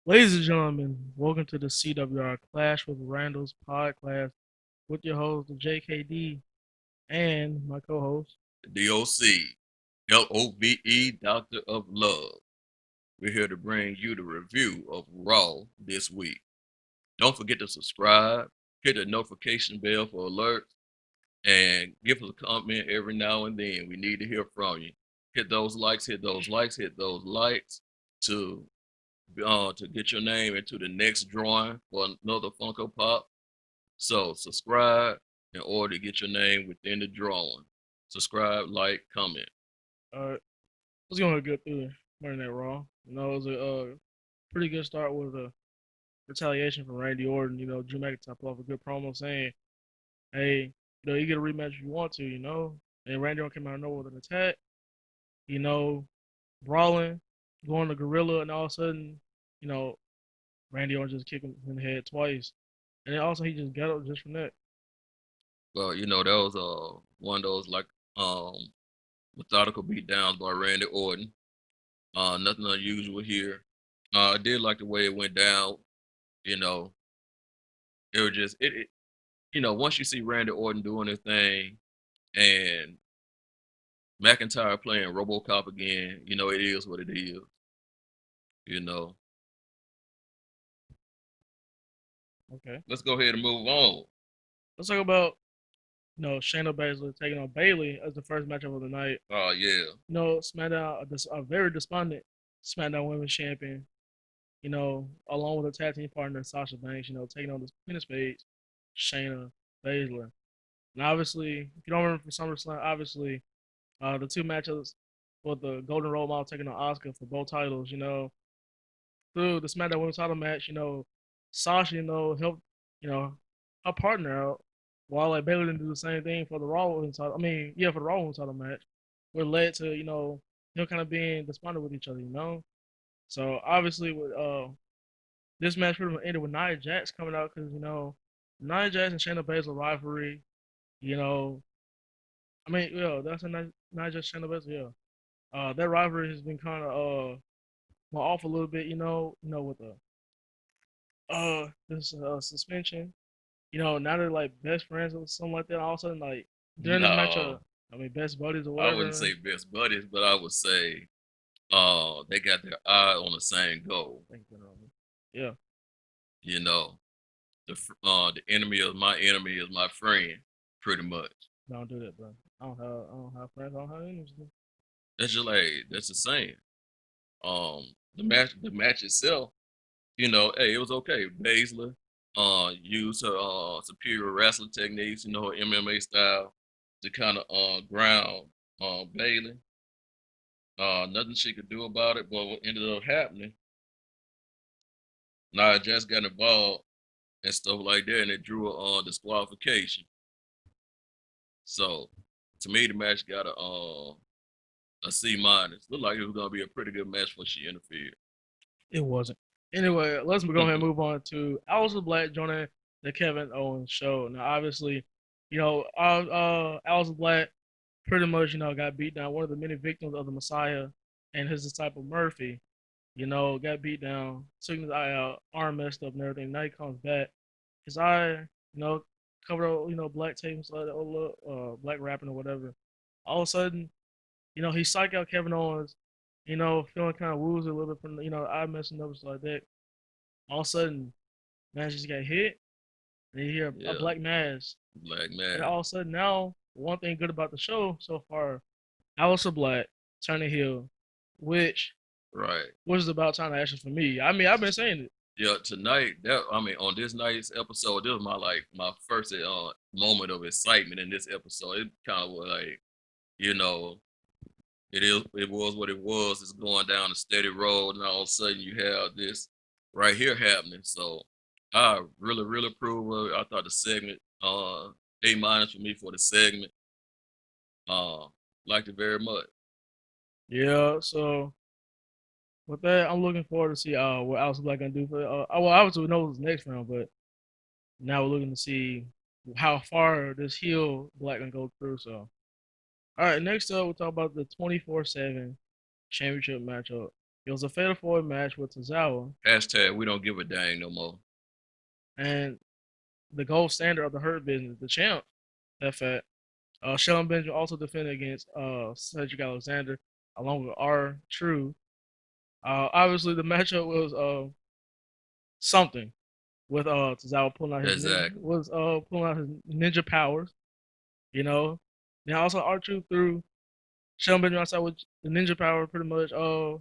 Ladies and gentlemen, welcome to the CWR Clash with Randall's podcast with your host, JKD, and my co-host. DOC, LOVE, Doctor of Love. We're here to bring you the review of Raw this week. Don't forget to subscribe, hit the notification bell for alerts, and give us a comment every now and then. We need to hear from you. Hit those likes, hit those likes, hit those likes to get your name into the next drawing for another Funko Pop. So subscribe in order to get your name within the drawing. Subscribe, like, comment. Let's go ahead and get through Monday Night Raw. It was a pretty good start with a retaliation from Randy Orton. Drew McIntyre put off a good promo saying, "Hey, you get a rematch if you want to." And Randy Orton came out of nowhere with an attack. You know, brawling, going to Gorilla, and all of a sudden, you know, Randy Orton just kicked him in the head twice, and then also he just got up just from that. Well, that was one of those like um methodical beatdowns by Randy Orton. Nothing unusual here. I did like the way it went down. You know, it was just it once you see Randy Orton doing his thing and McIntyre playing RoboCop again, it is what it is. You know, Okay, let's go ahead and move on. let's talk about Shayna Baszler taking on Bayley as the first matchup of the night. Oh yeah, SmackDown, a very despondent SmackDown Women's Champion. Along with her tag team partner Sasha Banks. Taking on the Queen of Spades, Shayna Baszler. And obviously, if you don't remember from SummerSlam, obviously the two matchups with the Golden Role Model taking on Asuka for both titles. Through the SmackDown Women's Title match, Sasha, helped, you know, her partner out, while like Bayley didn't do the same thing for the Raw Women's Title. I mean, yeah, for the Raw Women's Title match, where it led to kind of being despondent with each other. So obviously with this match pretty much ended with Nia Jax coming out because Nia Jax and Shayna Baszler rivalry. You know, I mean, yeah, that's a Nia Jax Shayna Baszler. Yeah, that rivalry has been kind of well off a little bit. With the this suspension. Now they're like best friends or something like that. All of a sudden, like during this match, no, I mean, best buddies or I wouldn't whatever. say best buddies, but I would say they got their eye on the same goal. Thank you. Yeah, You know, the enemy of my enemy is my friend, pretty much. don't do that, bro. I don't have friends. I don't have enemies. That's just like that's the same. The match itself, hey, it was okay. Baszler, used her superior wrestling techniques, her MMA style, to kind of ground Bailey. Nothing she could do about it, but what ended up happening, Nia just got involved and stuff like that, and it drew a disqualification. So, to me, the match got a C minus. Looked like it was gonna be a pretty good match when she interfered. It wasn't. Anyway, let's go ahead and move on to Aleister Black joining the Kevin Owens show. Now, obviously, Aleister Black pretty much, got beat down. One of the many victims of the Messiah and his disciple Murphy, got beat down, took his eye out, arm messed up and everything. Now he comes back. His eye, covered up, black tape and stuff, black wrapping or whatever. All of a sudden, he psyched out Kevin Owens, feeling kind of woozy a little bit from, eye messing up and stuff like that. All of a sudden, man just got hit, and you hear a Yeah, black mass. Black And man. all of a sudden now, one thing good about the show so far, Aleister Black turning heel, which Right. was about time actually for me. I mean, I've been saying it. Yeah, tonight that I mean on this night's episode, this was my first moment of excitement in this episode. It kind of was like, you know, it was what it was. It's going down a steady road, and all of a sudden you have this right here happening. So I really, really approve of it. I thought the segment, A minus for me for the segment. Uh, liked it very much. Yeah, so with that, I'm looking forward to see what Aleister Black gonna do for. Well, obviously we know what's next round, but now we're looking to see how far this heel Black gonna go through. So, all right, next up we'll talk about the 24/7 championship matchup It was a fatal four match with Tozawa Hashtag we don't give a dang no more. and the gold standard of the Hurt Business, the champ. That fact. Shelton Benjamin also defended against Cedric Alexander along with R True. Obviously, the matchup was something with Tozawa Exactly. pulling out his ninja powers. You know, now also R True threw Shelton Benjamin outside with the ninja power, pretty much.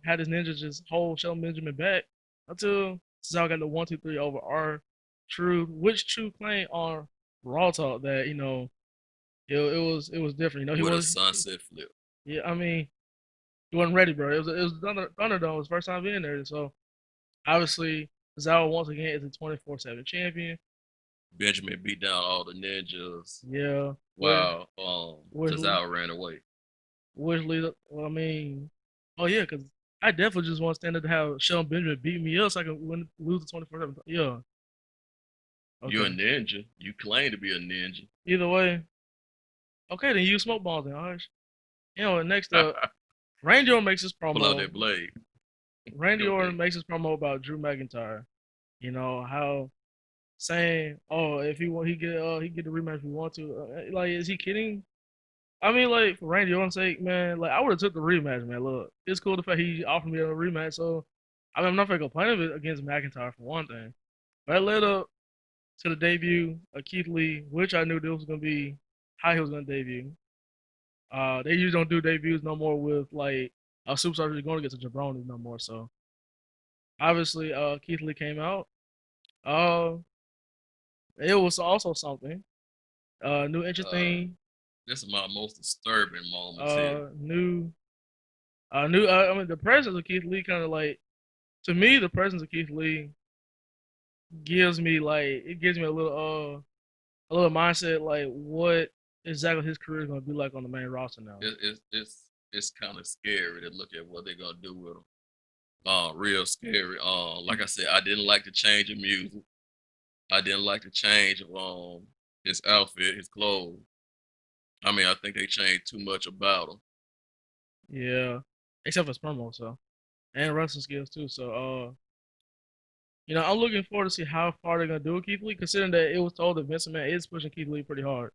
Had his ninja just hold Shelton Benjamin back until Tozawa got the 1-2-3 over R True, which True claimed on Raw Talk that it was different. He With a was sunset flip. yeah. I mean, he wasn't ready, bro. It was Thunderdome. His first time being there, so obviously Tozawa once again is a 24/7 champion. Benjamin beat down all the ninjas Yeah, while which Tozawa ran away. which lead. Well, I mean, oh yeah, because I definitely just want to stand up to have Shelton Benjamin beat me up so I can lose the 24/7. Yeah, You a okay. ninja. You claim to be a ninja. Either way, okay. Then use smoke bombs then. All right. Next up, Randy Orton makes his Pull out promo. that blade. Randy Go ahead. Orton makes his promo about Drew McIntyre. How saying, "Oh, if he want, he get the rematch if he want to." Like, is he kidding? I mean, like for Randy Orton's sake, man, like I would have took the rematch, man. Look, it's cool the fact he offered me a rematch, so I mean, I'm not gonna complain of it against McIntyre for one thing. But it led up to the debut of Keith Lee, which I knew this was gonna be how he was gonna debut. They usually don't do debuts no more with like a superstar who's going to get to Jabroni no more. So obviously, Keith Lee came out. Uh, it was also something new Uh, interesting. this is my most disturbing moments here. New I mean, the presence of Keith Lee kind of like to me, the presence of Keith Lee gives me a little mindset like what exactly his career is gonna be like on the main roster now. It's kind of scary to look at what they're gonna do with him. Real scary. Like I said, I didn't like the change of music. I didn't like the change of his outfit, his clothes. I mean, I think they changed too much about him. Yeah, except for his promo, so and wrestling skills too. So I'm looking forward to see how far they're gonna do with Keith Lee, considering that it was told that Vince McMahon is pushing Keith Lee pretty hard.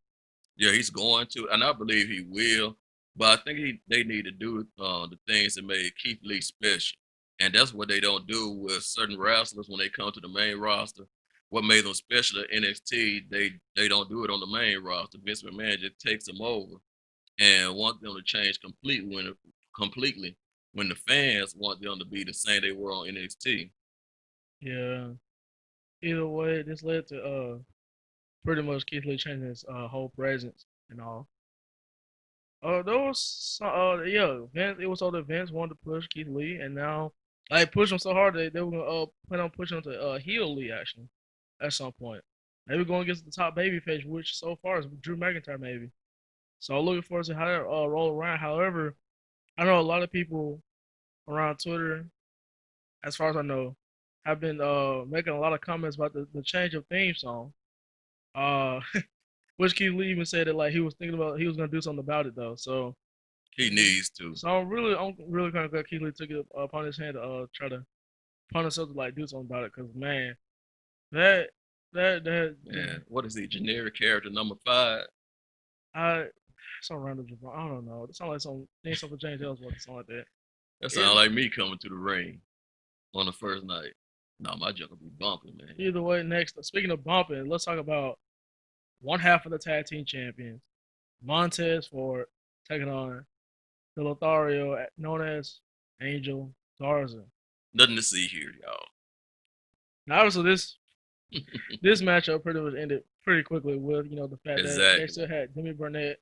Yeah, he's going to, and I believe he will. But I think they need to do the things that made Keith Lee special, and that's what they don't do with certain wrestlers when they come to the main roster. What made them special at NXT, they don't do it on the main roster. Vince McMahon just takes them over and want them to change completely when the fans want them to be the same they were on NXT. Yeah. Either way, this led to pretty much Keith Lee changing his whole presence and all. There was yeah, Vince. It was so that Vince wanted to push Keith Lee, and now like push him so hard that they were gonna plan on pushing him to heel Lee actually at some point. Maybe going against the top baby face, which so far is Drew McIntyre maybe. So looking forward to how that roll around. However, I know a lot of people around Twitter, as far as I know, have been making a lot of comments about the change of theme song. Uh, which Keith Lee even said that like he was gonna do something about it though. So He needs to. I'm really kind of glad Keith Lee took it upon his hand to try to upon himself to like do something about it. Cause man, that that And what is he? Generic character number 5. I some random I don't know. It sounds like some name something James Ellsworth or something like that. That sounds It, like me coming to the ring on the first night. No, my junk will be bumping, man. Either way, next speaking of bumping, let's talk about one half of the tag team champions, Montez Ford taking on the Lothario known as Angel Garza. Nothing to see here, y'all. Now, obviously, this matchup pretty much ended pretty quickly with the fact that they Exactly. still had Jimmy Burnett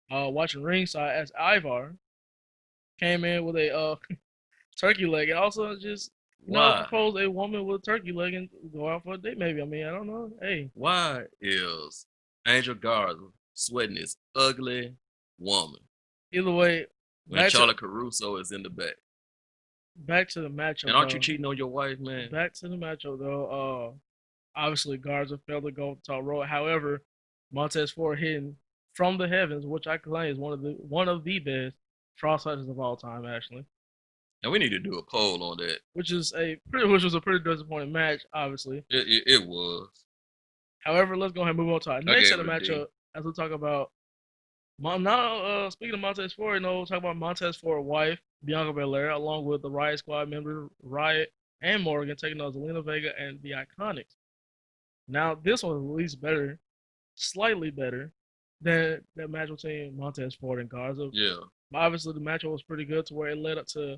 watching ringside as Ivar came in with a turkey leg and also just Why? proposed a woman with a turkey leg and go out for a date. Maybe I mean I don't know. Hey, Why is Angel Garza sweating this ugly woman either way, when back to Charlie Caruso is in the back? back to the And matchup aren't you though. cheating on your wife, man? Back to the matchup though. Obviously Garza failed to go to top row. However, Montez Ford hitting from the heavens, which I claim is one of the best cross touches of all time, actually. And we need to do a poll on that. which was a pretty disappointing match, obviously. It was. However, let's go ahead and move on to our I next set gave of it a D. matchup as we talk about now. Speaking of Montez Ford, we'll talk about Montez Ford's wife Bianca Belair, along with the Riot Squad members Riot and Morgan taking on Zelina Vega and the Iconics. Now, this one was at least better, slightly better than that match between Montez Ford and Garza. Yeah. Obviously, the matchup was pretty good to where it led up to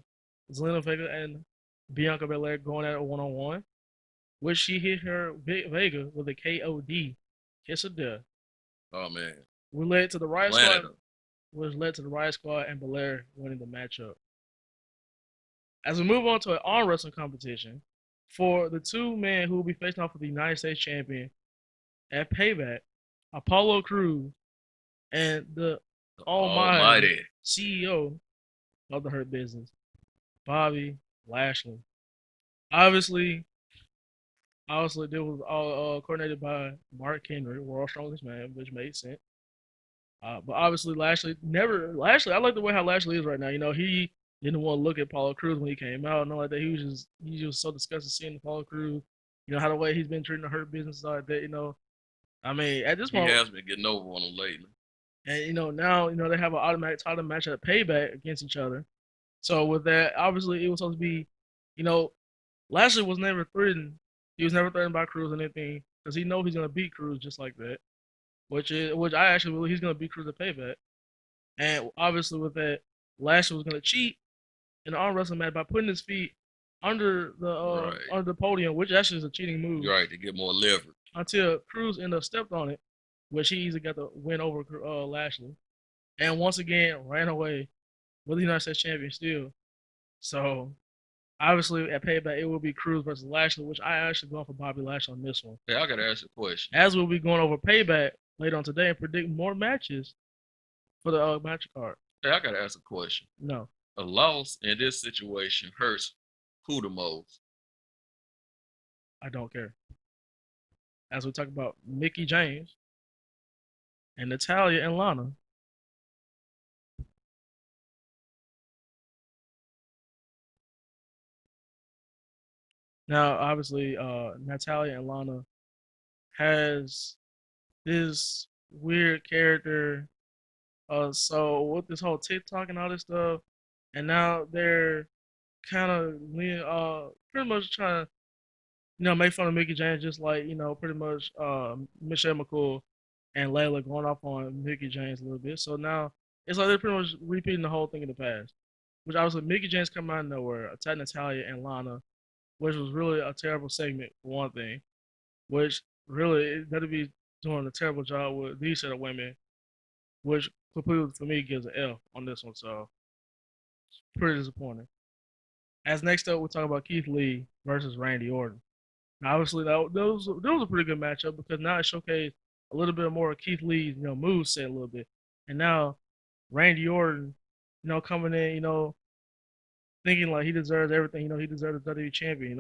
Zelina Vega and Bianca Belair going at it one on one, which she hit her Vega with a KOD, kiss of death. Oh man. We led to the Riot Planet Squad, which led to the Riot Squad and Belair winning the matchup. As we move on to an arm wrestling competition, for the two men who will be facing off with the United States champion at Payback, Apollo Crews and the almighty Almighty. CEO of the Hurt Business, Bobby Lashley. Obviously, obviously, this was all coordinated by Mark Henry, World's Strongest Man, which made sense. But obviously, Lashley. I like the way how Lashley is right now. He didn't want to look at Apollo Crews when he came out, and all like that. He was so disgusted seeing Apollo Crews. How the way he's been treating the Hurt Business like that. I mean, at this He point, has been getting over on them lately. and now they have an automatic title match at Payback against each other. So with that, obviously, it was supposed to be, you know, Lashley was never threatened. He was never threatened by Cruz or anything because he knows he's gonna beat Cruz just like that. Which I actually believe he's gonna beat Cruz at Payback. And obviously with that, Lashley was gonna cheat in the arm wrestling match by putting his feet Right. under the podium, which actually is a cheating move. You're right, to get more leverage. Until Cruz ended up stepped on it, which he easily got the win over Lashley, and once again ran away with the United States champion still. So obviously at Payback it will be Cruz versus Lashley, which I actually going for Bobby Lashley on this one. Hey, I gotta ask you a question. As we'll be going over Payback later on today and predict more matches for the match card. Hey, I gotta ask a question. No, A loss in this situation hurts who the most? I don't care. As we talk about Mickey James and Natalia and Lana. Now, obviously, Natalia and Lana has this weird character. So with this whole TikTok and all this stuff, and now they're kind of pretty much trying to make fun of Mickey James, just like pretty much Michelle McCool and Layla going off on Mickey James a little bit. So now it's like they're pretty much repeating the whole thing in the past. Which obviously Mickey James come out of nowhere, attacked Natalia and Lana, which was really a terrible segment for one thing. Which really that'd be doing a terrible job with these set of women, which completely for me gives an F on this one. So pretty disappointing. As next up, we're talking about Keith Lee versus Randy Orton. Now, obviously, that was a pretty good matchup because now it showcased a little bit more of Keith Lee's move set a little bit, and now Randy Orton, coming in, thinking like he deserves everything. He deserves the WWE champion.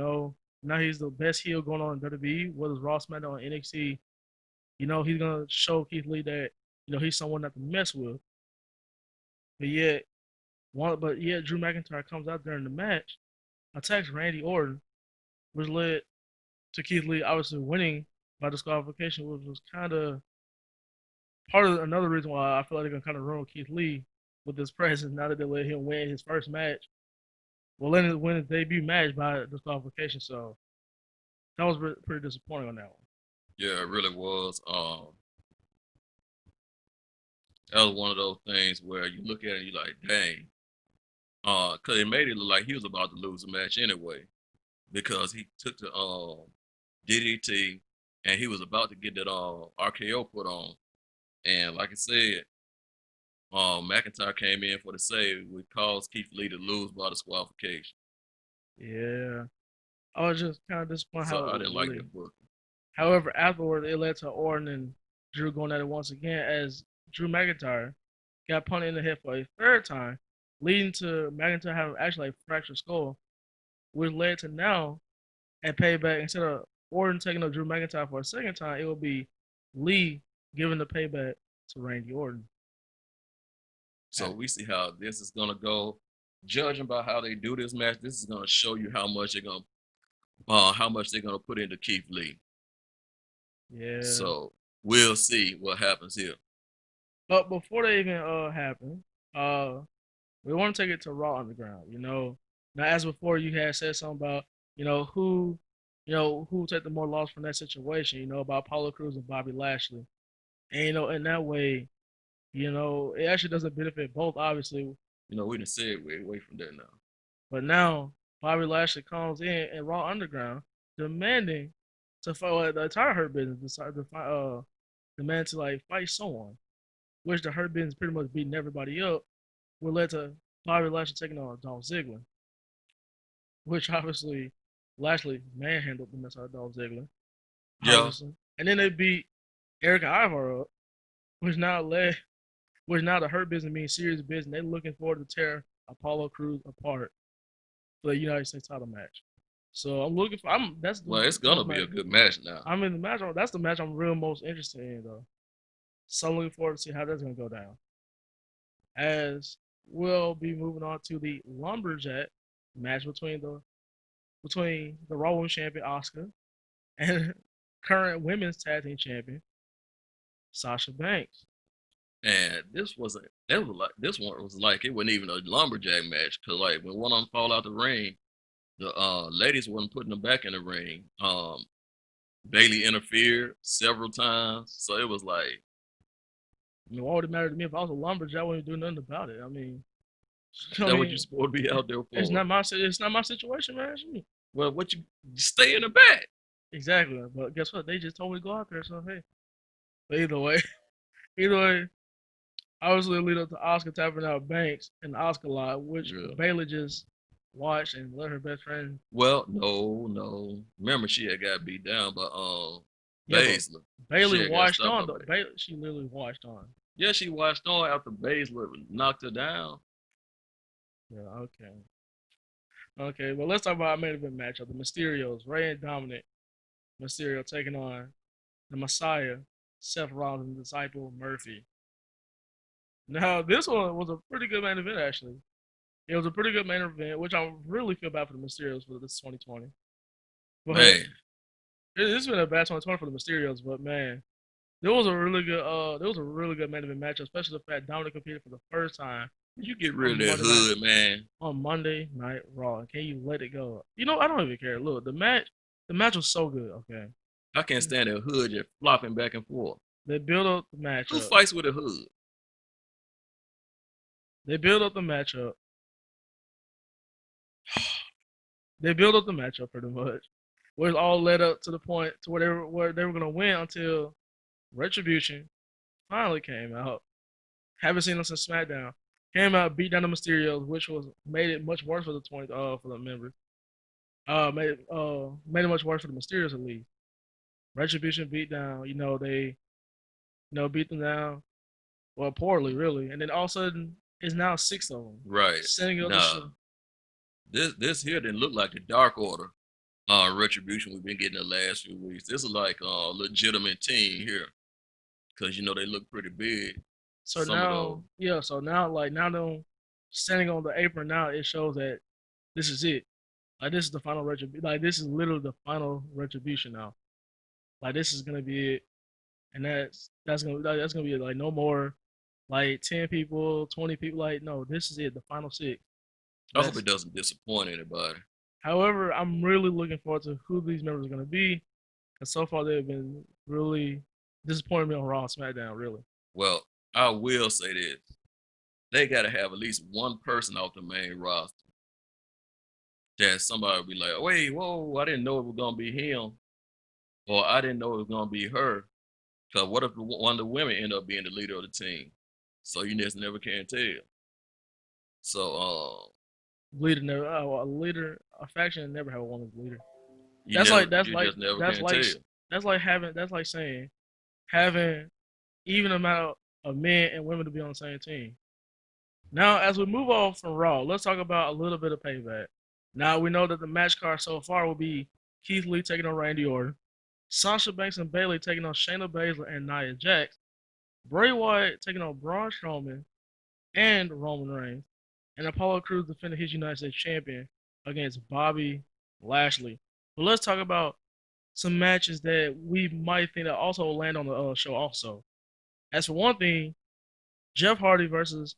Now he's the best heel going on in WWE, whether it's Raw, SmackDown, or NXT. He's gonna show Keith Lee that he's someone not to mess with. But yet Drew McIntyre comes out during the match, attacks Randy Orton, which led to Keith Lee obviously winning by disqualification, which was kind of part of another reason why I feel like they're gonna kind of ruin Keith Lee with this presence now that they let him win his first match. Well, letting him win his debut match by disqualification. So that was pretty disappointing on that one. Yeah, it really was. That was one of those things where you look at it and you're like, dang. Cause it made it look like he was about to lose the match anyway. Because he took the DDT and he was about to get that RKO put on. And like I said, McIntyre came in for the save, which caused Keith Lee to lose by disqualification. Yeah, I was just kind of disappointed So how I it didn't like really. that book. However, afterward, it led to Orton and Drew going at it once again as Drew McIntyre got punted in the head for a third time, leading to McIntyre having actually a fractured skull, which led to now at Payback, instead of Orton taking up Drew McIntyre for a second time, it will be Lee giving the payback to Randy Orton. So we see how this is gonna go. judging by how they do this match, this is gonna show you how much they're gonna put into Keith Lee. Yeah. So we'll see what happens here. But before they even happen, uh, we want to take it to Raw Underground. Now as before, you had said something about who, who take the more loss from that situation. About Apollo Crews and Bobby Lashley, and in that way, it actually doesn't benefit both, obviously. We done said we're away from that now. But now Bobby Lashley comes in Raw Underground demanding to fight the entire Hurt Business, decided to fight, demand to like fight someone, which the Hurt Business pretty much beating everybody up, would led to Bobby Lashley taking on Dolph Ziggler, which obviously Lashley manhandled the mess out of Dolph Ziggler, Yeah. obviously, and then they beat Eric Ivar up, which now led, which now the Hurt Business means serious business. They're looking forward to tear Apollo Crews apart for the United States title match. So I'm looking for. I'm that's the Well, it's gonna most be match. a good match now. I'm in the match. That's the match I'm real most interested in though. So I'm looking forward to see how that's gonna go down. As we'll be moving on to the lumberjack match between the Raw Women's Champion Asuka and current Women's Tag Team Champion Sasha Banks. And this one was like it wasn't even a lumberjack match because like when one of them fall out the ring, the ladies wasn't putting them back in the ring. Bailey interfered several times, so it was like, I mean, what would it matter to me if I was a lumberjack? I wouldn't do nothing about it. I mean, I that what you mean, supposed to be out there it's for? not my situation, man. It's me. Well, what you stay in the back? Exactly. But guess what? They just told me to go out there. So hey. But either way, either way, obviously lead up to Oscar tapping out Banks in the Oscar lot, which Yeah. Bailey just watched and let her best friend. Well, no, no. Remember, she had got beat down by Yeah, but Baszler. Bailey She had got watched stopped on by though. Baszler. Bailey, she literally watched on. Yeah, she watched on after Baszler knocked her down. Yeah, okay. Okay, well let's talk about our main event matchup. The Mysterios, Rey and Dominic Mysterio taking on the Messiah, Seth Rollins' disciple Murphy. Now this one was a pretty good main event actually. It was a pretty good main event, which I really feel bad for the Mysterios for this 2020. But Man, it's been a bad 2020 for the Mysterios, but man, there was a really good main event match, especially the fact Dominic competed for the first time you get rid on of that Monday night hood, man. Raw. And can you let it go? I don't even care. Look, the match was so good. Okay, I can't stand that hood just flopping back and forth. they build up the Who matchup. fights with a hood? They build up the matchup. They build up the matchup pretty much. Where it all led up to the point to where they were gonna win until Retribution finally came out. Haven't seen them since SmackDown. Came out, beat down the Mysterios, which was made it much worse for the members. Made it much worse for the Mysterios at least. Retribution beat down. They beat them down, well, poorly really, and then all of a sudden it's now six of them Right. sending up the Nah. show. This here didn't look like the Dark Order retribution we've been getting the last few weeks. This is like a legitimate team here. Cause they look pretty big. So Some of those. now, yeah, so now like now them standing on the apron now it shows that this is it. Like this is the final retribution. Like this is literally the final retribution now. Like this is gonna be it, and that's gonna be it. Like no more, like 10 people, 20 people. Like no, this is it. The final six. I hope That's it doesn't disappoint anybody. However, I'm really looking forward to who these members are gonna be, because so far they've been really disappointing me on Raw and SmackDown. Really, Well, I will say this. They gotta have at least one person off the main roster that somebody will be like, wait, whoa, I didn't know it was gonna be him. Or I didn't know it was gonna be her. Cause what if one of the women end up being the leader of the team? So you just never can tell. So a faction never have a woman's leader. you That's never like that's you like just never that's can like tell. that's like saying having even amount of men and women to be on the same team. Now, as we move on from Raw, let's talk about a little bit of payback. Now we know that the match card so far will be Keith Lee taking on Randy Orton, Sasha Banks and Bayley taking on Shayna Baszler and Nia Jax, Bray Wyatt taking on Braun Strowman and Roman Reigns, and Apollo Crews defended his United States champion against Bobby Lashley. But let's talk about some matches that we might think that also land on the show. Also, as for one thing, Jeff Hardy versus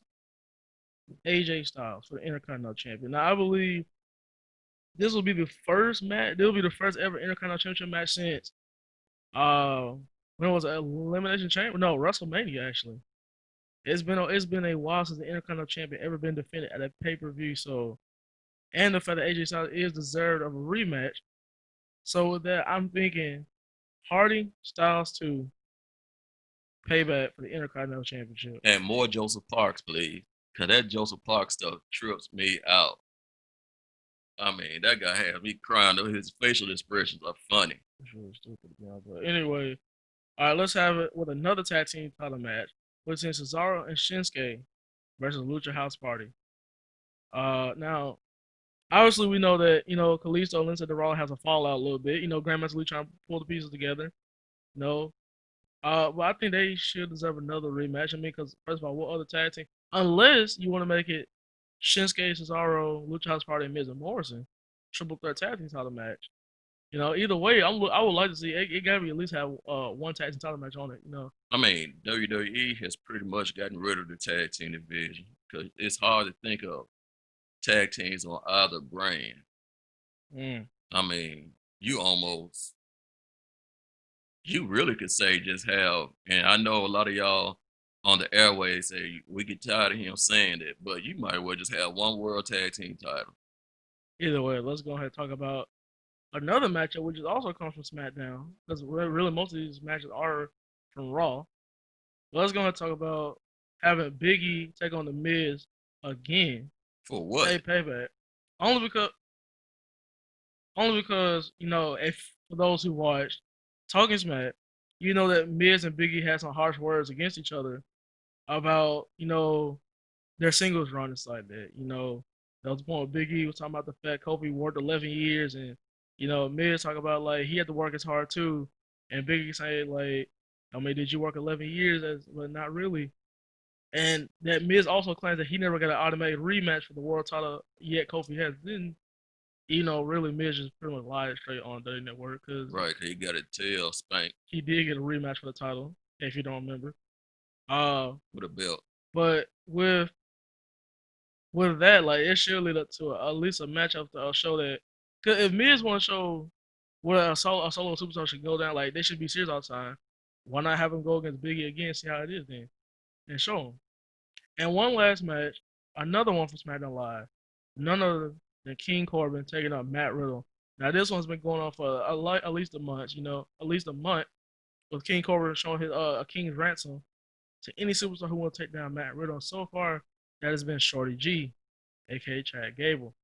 AJ Styles for the Intercontinental Champion. Now, I believe this will be the first match. This will be the first ever Intercontinental Championship match since uh when was it? Elimination Chamber? No, WrestleMania actually. It's been a while since the Intercontinental Champion ever been defended at a pay per view. So, and the fact that AJ Styles is deserved of a rematch. So with that, I'm thinking Hardy Styles 2 payback for the Intercontinental Championship. And more Joseph Parks, please. Cause that Joseph Parks stuff trips me out. I mean, that guy has me crying. His facial expressions are funny. It's really stupid, yeah. But anyway, all right, let's have it with another tag team title match between Cesaro and Shinsuke versus Lucha House Party. Now obviously we know that Kalisto and Lindsay DeRoll has a fallout a little bit. Grandmaster Lee trying to pull the pieces together. No, but I think they should deserve another rematch. I mean, because first of all, what other tag team? Unless you want to make it Shinsuke, Cesaro, Lucha House Party, and Miz and Morrison triple threat tag team title match. Either way, I would like to see it. It got to at least have one tag team title match on it. I mean, WWE has pretty much gotten rid of the tag team division because it's hard to think of tag teams on either brand. Mm. I mean, you really could say just have, and I know a lot of y'all on the airways say we get tired of him saying it, but you might as well just have one world tag team title. Either way, let's go ahead and talk about another matchup, which is also comes from SmackDown, because really most of these matches are from Raw. Let's go ahead and talk about having Biggie take on the Miz again. For what? Payback. Only because if for those who watched Talking Smack, you know that Miz and Biggie had some harsh words against each other about their singles run and stuff like that. That was the point where Biggie was talking about the fact Kofi worked 11 years, and Miz talking about like he had to work as hard too, and Biggie saying like, I mean, did you work 11 years? But not really. And that Miz also claims that he never got an automatic rematch for the world title yet. Kofi has. Then really Miz just pretty much lied straight on the network because Right, cause he got a tail spank he did get a rematch for the title. If you don't remember, with a belt. but with that, like it should lead up to at least a match of the show that. Cause if Miz want to show what a solo superstar should go down, like they should be serious all the time. Why not have him go against Biggie again, see how it is then, and show him. And one last match, another one from SmackDown Live. None other than King Corbin taking up Matt Riddle. Now this one's been going on for at least a month. At least a month with King Corbin showing his a king's ransom to any superstar who want to take down Matt Riddle. So far, that has been Shorty G, aka Chad Gable.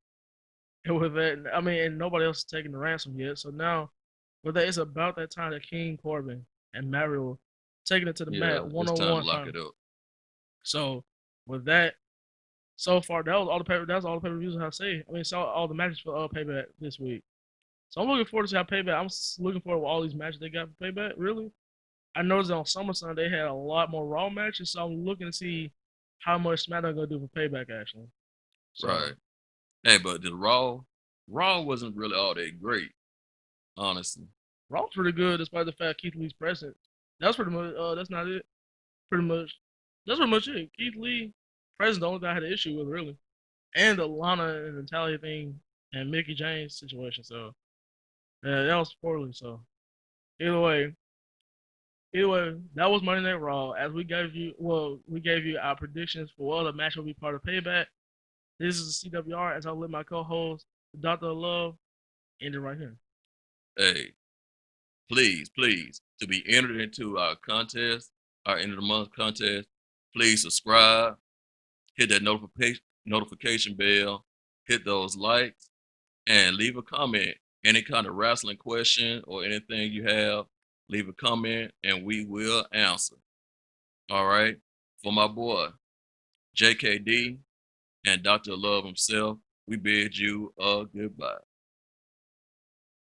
And with that, I mean, and nobody else is taking the ransom yet. So now, with that, it's about that time that King Corbin and Matt Riddle taking it to the Yeah, mat one it's on time to one lock final. it up. So with that, so far that was all the paper. That's all the pay per views I say. I mean, saw all the matches for Payback this week. So I'm looking forward to see how Payback. I'm looking forward to all these matches they got for Payback. Really, I noticed on SummerSlam they had a lot more Raw matches, so I'm looking to see how much SmackDown gonna do for Payback actually. So Right. Hey, but the Raw wasn't really all that great, honestly. Raw's pretty good despite the fact Keith Lee's present. That's pretty much. That's not it. Pretty much. That's pretty much it. Keith Lee present the only thing I had an issue with really, and the Lana and Natalia thing and Mickey James situation. So yeah, that was poorly. So either way, that was Monday Night Raw. As we gave you our predictions for what other match will be part of Payback. This is the CWR. As I let my co-host, the Doctor of Love, end it right here. Hey, please, to be entered into our contest, our end of the month contest, please subscribe, hit that notification bell, hit those likes, and leave a comment. Any kind of wrestling question or anything you have, leave a comment and we will answer. All right. For my boy, JKD and Dr. Love himself, we bid you a goodbye.